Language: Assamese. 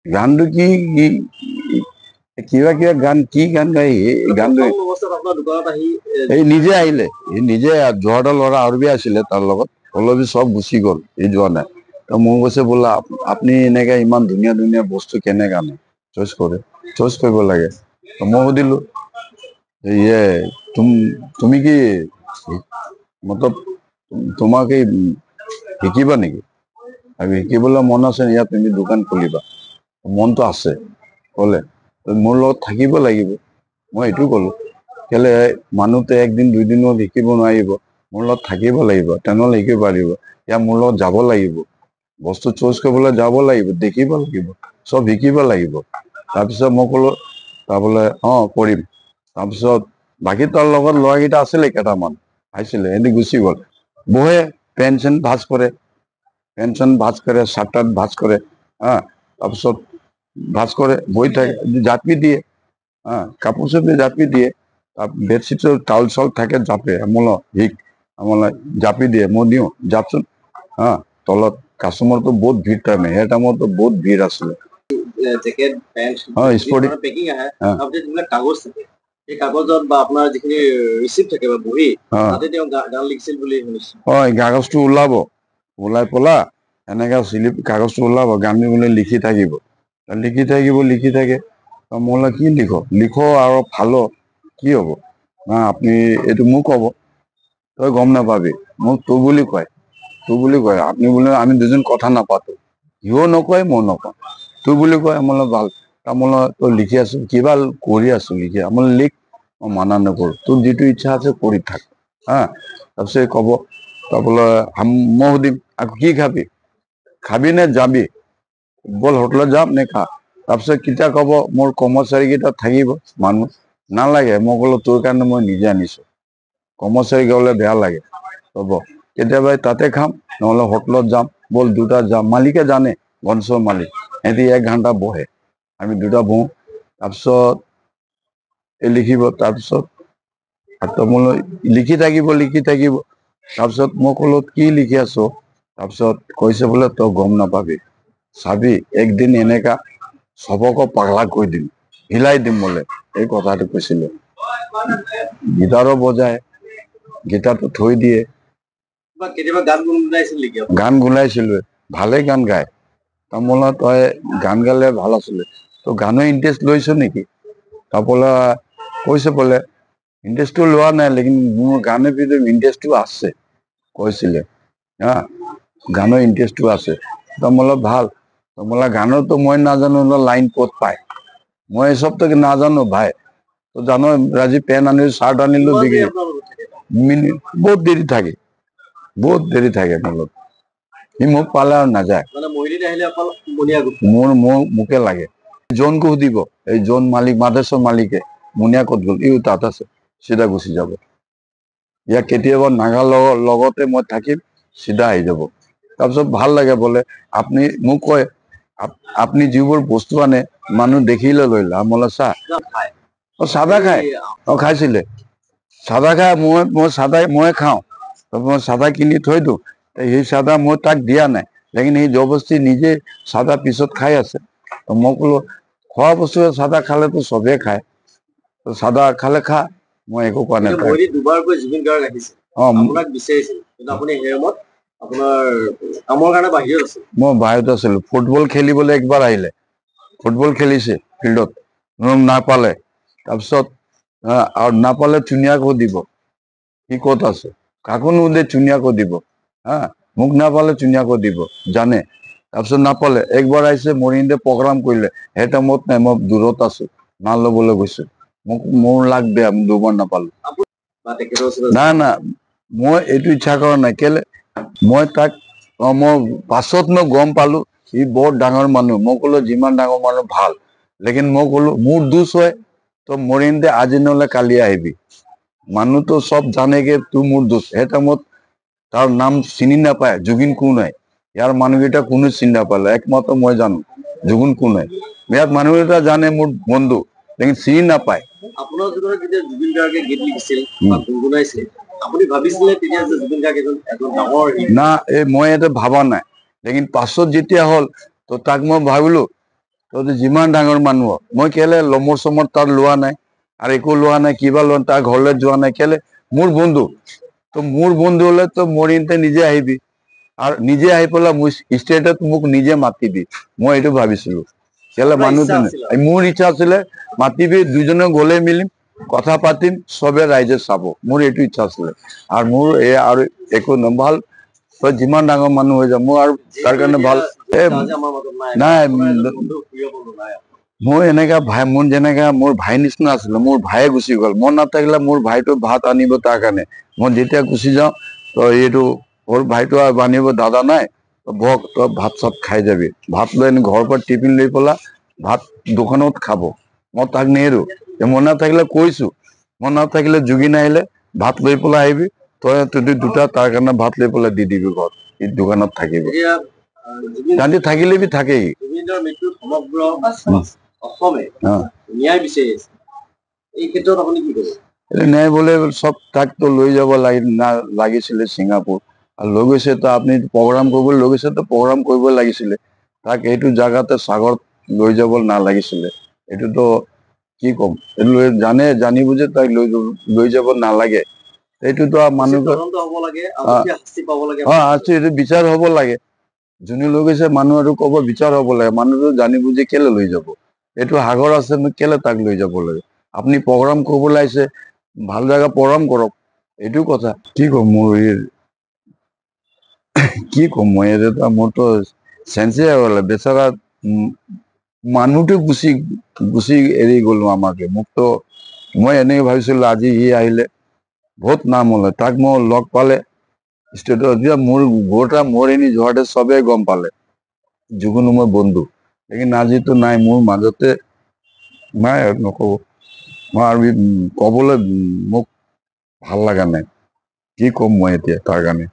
গানটো কি কিবা কিবা গান কি গান গাই গানটো এই নিজে আহিলে নিজে যোৱাটা ল'ৰা আৰু বি আছিলে তাৰ লগত অলপ চব গুচি গ'ল যোৱা নাই মোক কৈছে বোলা আপুনি এনেকে ইমান ধুনীয়া ধুনীয়া বস্তু কেনেকে আনে চইচ কৰে চইচ কৰিব লাগে মই সুধিলো ইয়ে তুমি কি মতলব তোমাক এই শিকিবা নেকি আৰু শিকিবলৈ মন আছে ইয়াত তুমি দোকান খুলিবা মনটো আছে ক'লে মোৰ লগত থাকিব লাগিব মই এইটো ক'লো কেলে মানুহটো একদিন দুইদিনত শিকিব নোৱাৰিব মোৰ লগত থাকিব লাগিব তেনেহ'লে শিকিব পাৰিব ইয়াৰ মোৰ লগত যাব লাগিব বস্তু চইচ কৰিবলৈ যাব লাগিব দেখিব লাগিব চব শিকিব লাগিব তাৰপিছত মই ক'লো তাৰবোলে কৰিম তাৰপিছত বাকী তাৰ লগত ল'ৰাকেইটা আছিলে কেইটামান আহিছিলে সিহঁতি গুচি গ'ল বহে পেঞ্চন ভাজ কৰে চাৰ্ট ভাজ কৰে তাৰপিছত ভাজ কৰে বহি থাকে জাপি দিয়ে কাপোৰ চাপি জাপি দিয়ে বেডশ্বীটৰ টাউল চাউল থাকে জাপে আমোলা জাপি দিয়ে মই দিওঁ জাপচোন তলত কাষ্টমাৰটো বহুত ভিৰ টাইমে সেই টাইমতো বহুত ভিৰ আছিলে জেকেট পেন্ট স্পৰ্টিং পেকিং আহে আপনি যিবিলাক কাগজ থাকে এই কাগজত বা আপোনাৰ যিখিনি ৰিচিপ্ট থাকে বা বহি তাতে তেওঁ গান লিখিছিল বুলি শুনিছো কাগজটো ওলাই পেলা এনেকে চিলিপ কাগজটো ওলাব গান বুলি লিখি থাকে মোলা কি লিখো আৰু ভালো কি হব আপুনি এইটো মোক কব তই গম নাপাবি মোক তোৰ বুলি কয় আপনি বোলে আমি দুজন কথা নাপাতো সিও নকয় মই নকওঁ তোৰ বুলি কয় মোলা ভাল মোলা তই লিখি আছো কিবা কৰি আছো লিখি মোলা লিখ মই মানা নকৰো তোৰ যিটো ইচ্ছা আছে কৰি থাক তাৰপিছত কব তাৰপৰা মই সুধিম আকৌ কি খাবি নে যাবি বল হোটেলত যাম নে খা তাৰপিছত কেতিয়া কব মোৰ কৰ্মচাৰী কেইটা থাকিব মানুহ নালাগে মই ক'লো তোৰ কাৰণে মই নিজে আনিছো কৰ্মচাৰী গলে বেয়া লাগে হ'ব কেতিয়াবা তাতে খাম নহলে হোটেলত যাম বল দুটা যাম মালিকে জানে গঞ্চৰ মালিক সিহঁতি 1 ঘণ্টা বহে আমি দুটা বহো তাৰপিছত লিখিব তাৰপিছত লিখি থাকিব তাৰপিছত মই ক'লো কি লিখি আছো তাৰপিছত কৈছে বোলে তই গম নাপাবি চাবি একদিন এনেকা চবকো পাগলা কৈ দিম হিলাই দিম বোলে এই কথাটো কৈছিলে গিটাৰো বজায় গিটাৰটো থৈ দিয়ে কেতিয়াবা গান গুণাইছিলো ভালে গান গায় তামোলা তই গান গালে ভাল আছিলে তই গানৰ ইণ্টাৰেষ্ট লৈছ নেকি তাৰপৰা কৈছে বোলে ইণ্টাৰেষ্টটো লোৱা নাই লেকিন মোৰ গানৰ ভিতৰত ইণ্টাৰেষ্টটো আছে কৈছিলে গানৰ ইণ্টাৰেষ্টটো আছে তামোলা ভাল তামোলা গানৰতো মই নাজানো লাইন ক'ত পায় মই এসবতো নাজানো ভাই তো জানো আজি পেন আনিলো চাৰ্ট আনিলো বহুত দেৰি থাকে মলত সি মোক পালে আৰু নাযায় মোকে লাগে জোনকো সুধিব এই জোন মালিক মাদেশ্বৰ মালিকে মুনিয়া ক'ত গ'ল ই তাত আছে চিধা গুচি যাব ইয়াক কেতিয়াবা নাগা লগতে মই থাকিম চিধা আহি যাব তাৰপিছত ভাল লাগে বোলে আপুনি মোক কয় আপুনি যিবোৰ বস্তু আনে মানুহ দেখিলে লৈ মোলা চাহ চাদা খায় খাইছিলে চাদা খাই মই খাওঁ মই চাদা কিনি থৈ দিওঁ সেই চাদা মই তাক দিয়া নাই লেকিন সেই জবস্তি নিজে চাদা পিছত খাই আছে মই ক'লো খোৱা বস্তু চাদা খালেতো চবেই খায় চাদা খালে খা মই একো কোৱা নাই দুবাৰকৈ জুবিন গাৰ্গ আহিছে আপোনাক বিচাৰিছিল কিন্তু আপুনি সেই সময়ত আপোনাৰ কামৰ কাৰণে বাহিৰত আছে মই বাহিৰত আছিলো ফুটবল খেলিবলৈ একবাৰ আহিলে ফুটবল খেলিছে ফিল্ডত নাপালে তাৰপিছত আৰু নাপালে ধুনীয়াকৈ দিব সি ক'ত আছে কাকো নুদে ধুনীয়াকৈ দিব মোক নাপালে ধুনীয়াকৈ দিব জানে তাৰপিছত নাপালে একবাৰ আহিছে মৰিন্দে প্ৰগ্ৰাম কৰিলে সেই টাইমত নাই মই দূৰত আছো না ল'বলৈ গৈছো মোৰ লাগ বেয়া দুবাৰ নাপালো না মই এইটো ইচ্ছা কৰা নাই কেলে মই তাক মই পাছত মই গম পালো সি বৰ ডাঙৰ মানুহ মই ক'লো যিমান ডাঙৰ মানুহ ভাল লেকিন মই ক'লো মোৰ দোষ হয় তো মৰিন্দে আজি নহলে কালি আহিবি মানুহতো সব জানেগে তোৰ মোৰ দোষ সেই টাইমত তাৰ নাম চিনি নাপায় জুবিন কোন হয় ইয়াৰ মানুহকেইটা কোনো চিনি নাপালে একমাত্ৰ মই জানো জুবিন কোন হয় ইয়াত মানুহকেইটা জানে মোৰ বন্ধু লেকিন চিনি নাপায় আপোনাৰ জীৱনত যেতিয়া জুবিন গাৰ্গে গীত লিখিছিল বা গুণগুণাইছিল আপুনি ভাবিছিলে তেতিয়া যে জুবিন গাৰ্গ এজন ডাঙৰ না মই এটা ভাবা নাই লেকিন পাছত যেতিয়া হ'ল তো তাক মই ভাবিলো তহঁতি যিমান ডাঙৰ মানুহ মই কেলে লমৰ চমৰ তাৰ লোৱা নাই আৰু একো লোৱা নাই কিবা লোৱা তাৰ ঘৰলৈ যোৱা নাই কেলে মোৰ বন্ধু তো মোৰ বন্ধু হলে তো মোৰ ইনতে নিজে আহিবি আৰু নিজে আহি পেলাই মোৰ ষ্টেটত মোক নিজে মাতিবি মই এইটো ভাবিছিলো কেলে আপোনাৰ মানুহটো ইচ্ছা আছিল আৰু। মোৰ ইচ্ছা আছিলে মাতিবি দুজনে গলে মিলিম কথা পাতিম চবে ৰাইজে চাব মোৰ এইটো ইচ্ছা আছিলে আৰু মোৰ এই আৰু একো ভাল তই যিমান ডাঙৰ মানুহ হৈ যা মোৰ আৰু তাৰ কাৰণে ভাল এ আমাৰ মাজত নাই নাই আপোনাৰ এজন বন্ধু প্ৰিয় বন্ধু নাই মোৰ এনেকা ভাই মোৰ যেনেকা মোৰ ভাই নিচিনা আছিলে মোৰ ভাইয়ে গুচি গ'ল মই নাথাকিলে মোৰ ভাইটো ভাত আনিব তাৰ কাৰণে মই যেতিয়া গুচি যাওঁ তো এইটো মোৰ ভাইটো আৰু আনিব দাদা নাই বক তই ভাত চাত খাই যাবি ভাত লৈ আনি ঘৰৰ পৰা টিফিন লৈ পেলা ভাত দোকানত খাব মই তাক নেৰো মই নাথাকিলে কৈছো মই নাথাকিলে জুগিন আহিলে ভাত লৈ পেলাই আহিবি তই দুটা তাৰ কাৰণে ভাত লৈ পেলাই দি দিবি ঘৰত ই দোকানত থাকিব এতিয়া তাহাঁতি থাকিলে বি থাকেই জুবিনৰ মৃত্যুত সমগ্ৰ অসমে ন্যায় বিচাৰি আছে এই ক্ষেত্ৰত আপুনি কি ক'ব ন্যায় বলে সব তাক তো লৈ যাব লাগিছিলে ছিংগাপুৰ আৰু লৈ গৈছে তো আপুনি প্ৰগ্ৰাম কৰিবলৈ লৈ গৈছে তো প্ৰগ্ৰাম কৰিব লাগিছিলে তাক এইটো জাগাতে সাগৰত লৈ যাব নালাগিছিলে এইটোতো কি ক'ম এইটো জানি বুজি তাক লৈ যাব নালাগে এইটোতো মানুহ তদন্ত হ'ব লাগে আগতীয়া শাস্তি পাব লাগে আছে এইটো বিচাৰ হ'ব লাগে যোনে লৈ গৈছে মানুহ আৰু ক'ব বিচাৰ হ'ব লাগে মানুহটো জানি বুজি কেলে লৈ যাব এইটো সাগৰ আছে কেলে তাক লৈ যাব লাগে আপুনি প্ৰগ্ৰাম কৰিবলৈ আহিছে ভাল জাগা প্ৰগ্ৰাম কৰক এইটো কথা কি ক'ম মোৰ কি ক'ম মই এটা মোৰতো চেন্সে গ'লে বেচাৰা মানুহটো গুচি এৰি গ'লো আমাকে মোকতো মই এনেকে ভাবিছিলো আজি সি আহিলে বহুত নাম হলে তাক মই লগ পালে ষ্টেটত এতিয়া মোৰ গোটা মোৰ এনে যোৱাতে চবেই গম পালে যিকোনো মোৰ বন্ধু লেকিন আজিতো নাই মোৰ মাজতে নাই আৰু নকব মই আৰু ক'বলৈ মোক ভাল লগা নাই কি ক'ম মই এতিয়া তাৰ কাৰণে